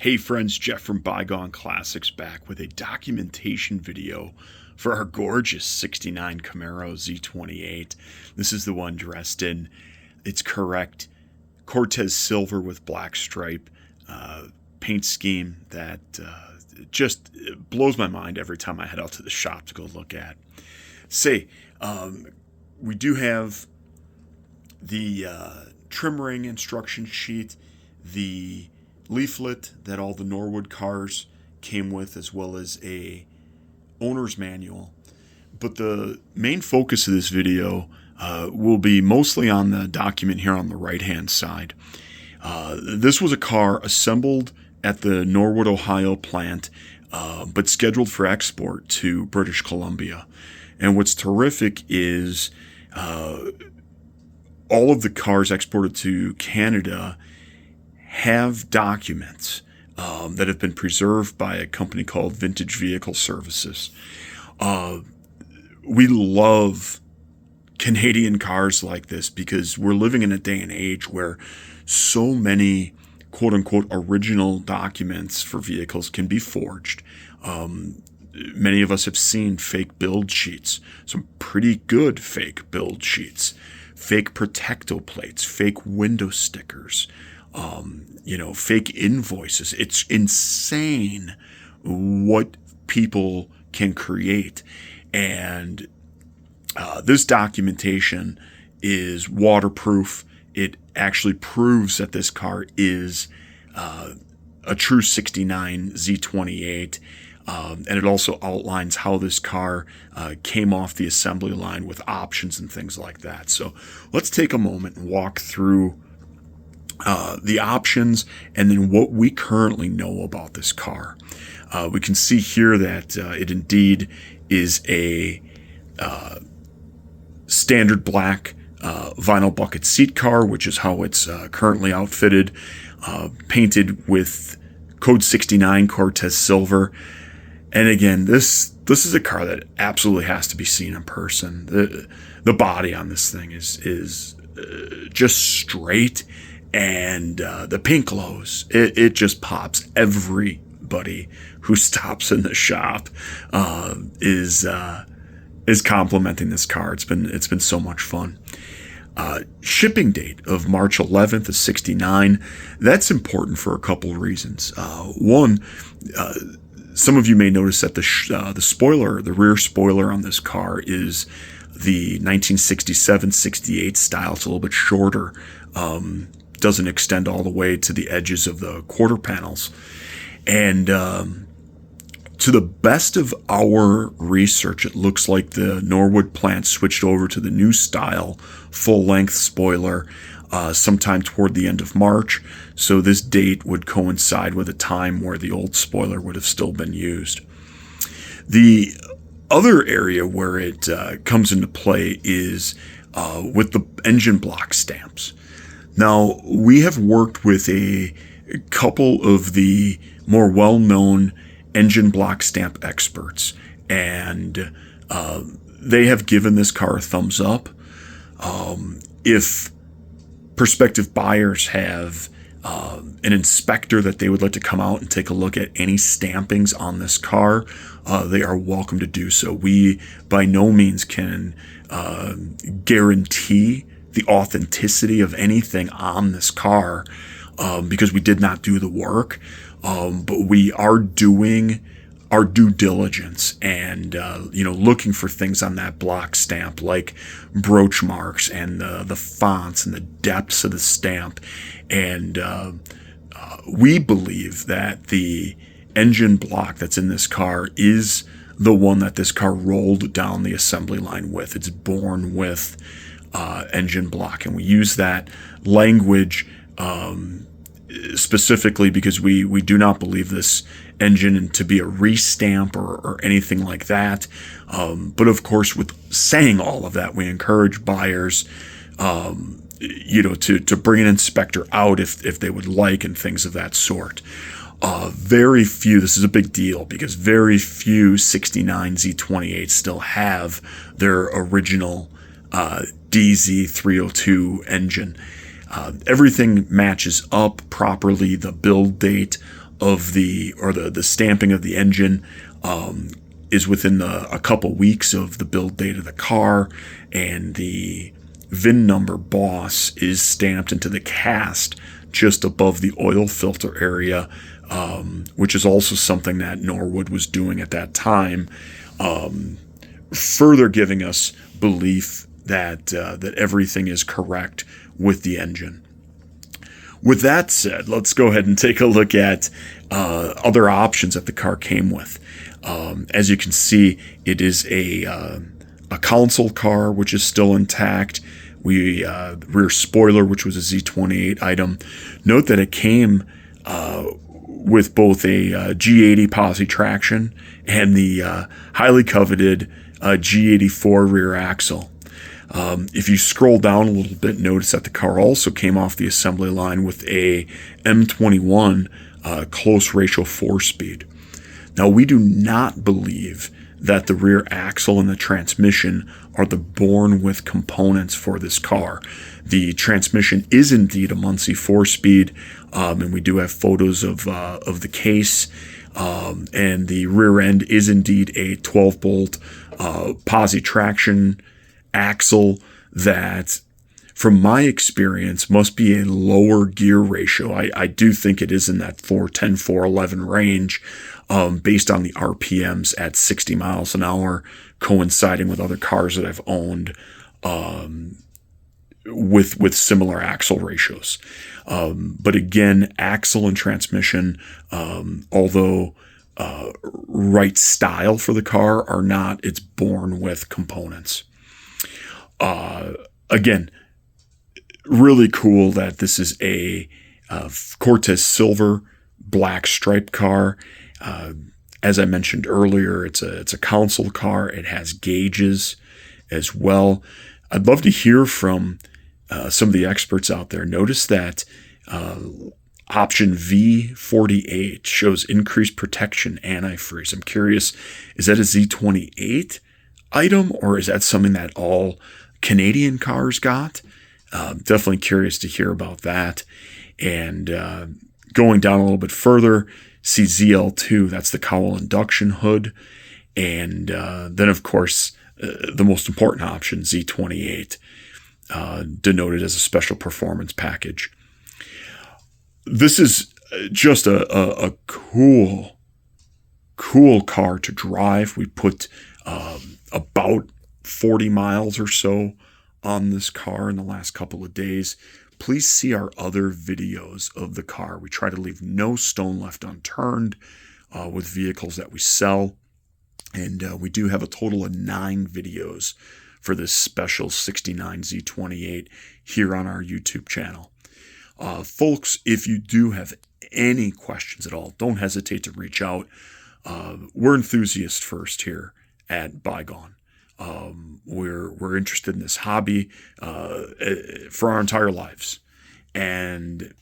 Hey friends, Jeff from Bygone Classics back with a documentation video for our gorgeous 69 Camaro Z28. This is the one dressed in its correct Cortez Silver with black stripe paint scheme that just blows my mind every time I head out to the shop to go look at. We do have the trim ring instruction sheet, the leaflet that all the Norwood cars came with, as well as a owner's manual. But the main focus of this video will be mostly on the document here on the right hand side. This was a car assembled at the Norwood, Ohio plant, but scheduled for export to British Columbia. And what's terrific is all of the cars exported to Canada have documents that have been preserved by a company called Vintage Vehicle Services. We love Canadian cars like this because we're living in a day and age where so many quote-unquote original documents for vehicles can be forged. Many of us have seen fake build sheets, some pretty good fake build sheets, fake Protecto plates, fake window stickers, fake invoices. It's insane what people can create. And this documentation is waterproof. It actually proves that this car is a true 69 Z28. And it also outlines how this car came off the assembly line with options and things like that. So let's take a moment and walk through the options and then what we currently know about this car. We can see here that it indeed is a standard black vinyl bucket seat car, which is how it's currently outfitted, painted with code 69 Cortez Silver. And again, this is a car that absolutely has to be seen in person. The body on this thing is just straight, and the paint glows. It just pops. Everybody who stops in the shop is complimenting this car. It's been so much fun. Shipping date of March 11th of 69. That's important for a couple of reasons. One, some of you may notice that the spoiler, the rear spoiler on this car is the 1967-68 style. It's a little bit shorter. Doesn't extend all the way to the edges of the quarter panels. And to the best of our research, it looks like the Norwood plant switched over to the new style full-length spoiler sometime toward the end of March. So this date would coincide with a time where the old spoiler would have still been used. The other area where it comes into play is with the engine block stamps. Now, we have worked with a couple of the more well-known engine block stamp experts, and they have given this car a thumbs up. If prospective buyers have an inspector that they would like to come out and take a look at any stampings on this car, they are welcome to do so. We by no means can guarantee the authenticity of anything on this car because we did not do the work, but we are doing our due diligence and looking for things on that block stamp like broach marks and the fonts and the depths of the stamp. And we believe that the engine block that's in this car is the one that this car rolled down the assembly line with. It's born with engine block, and we use that language specifically because we do not believe this engine to be a restamp or anything like that. But of course, with saying all of that, we encourage buyers to bring an inspector out if they would like, and things of that sort. Very few, this is a big deal because very few 69 Z28 still have their original DZ302 engine. Everything matches up properly. The build date of the stamping of the engine is within a couple weeks of the build date of the car, and the VIN number boss is stamped into the cast just above the oil filter area, which is also something that Norwood was doing at that time, further giving us belief that everything is correct with the engine. With that said, let's go ahead and take a look at other options that the car came with. As you can see, it is a console car, which is still intact. Rear spoiler, which was a Z28 item. Note that it came with both a G80 Posi traction and the highly coveted G84 rear axle. If you scroll down a little bit, notice that the car also came off the assembly line with a M21 close ratio 4-speed. Now, we do not believe that the rear axle and the transmission are the born with components for this car. The transmission is indeed a Muncie 4-speed, and we do have photos of the case, and the rear end is indeed a 12-bolt Posi traction axle that, from my experience, must be a lower gear ratio. I do think it is in that 410, 411 range, based on the RPMs at 60 miles an hour, coinciding with other cars that I've owned with similar axle ratios. But again, axle and transmission, although right style for the car, are not. It's born with components. Again, really cool that this is a Cortez Silver black stripe car. As I mentioned earlier, it's a console car. It has gauges as well. I'd love to hear from some of the experts out there. Notice that option V48 shows increased protection antifreeze. I'm curious, is that a Z28 item, or is that something that all Canadian cars got? Definitely curious to hear about that. And going down a little bit further, see ZL2, that's the Cowl Induction hood. And then, of course, the most important option, Z28, denoted as a special performance package. This is just a cool car to drive. We put about 40 miles or so on this car in the last couple of days. Please see our other videos of the car. We try to leave no stone left unturned with vehicles that we sell. And we do have a total of 9 videos for this special 69 Z28 here on our YouTube channel. Folks, if you do have any questions at all, don't hesitate to reach out. We're enthusiasts first here at Bygone. We're interested in this hobby for our entire lives, and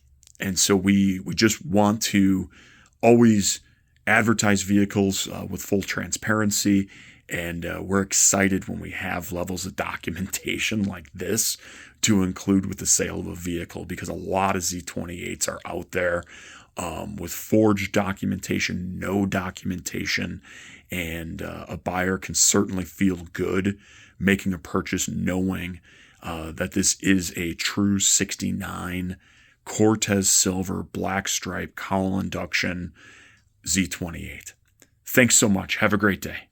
so we just want to always advertise vehicles with full transparency, and we're excited when we have levels of documentation like this to include with the sale of a vehicle, because a lot of Z28s are out there with forged documentation, no documentation, and a buyer can certainly feel good making a purchase knowing that this is a true 69 Cortez Silver black stripe Cowl Induction Z28. Thanks so much. Have a great day.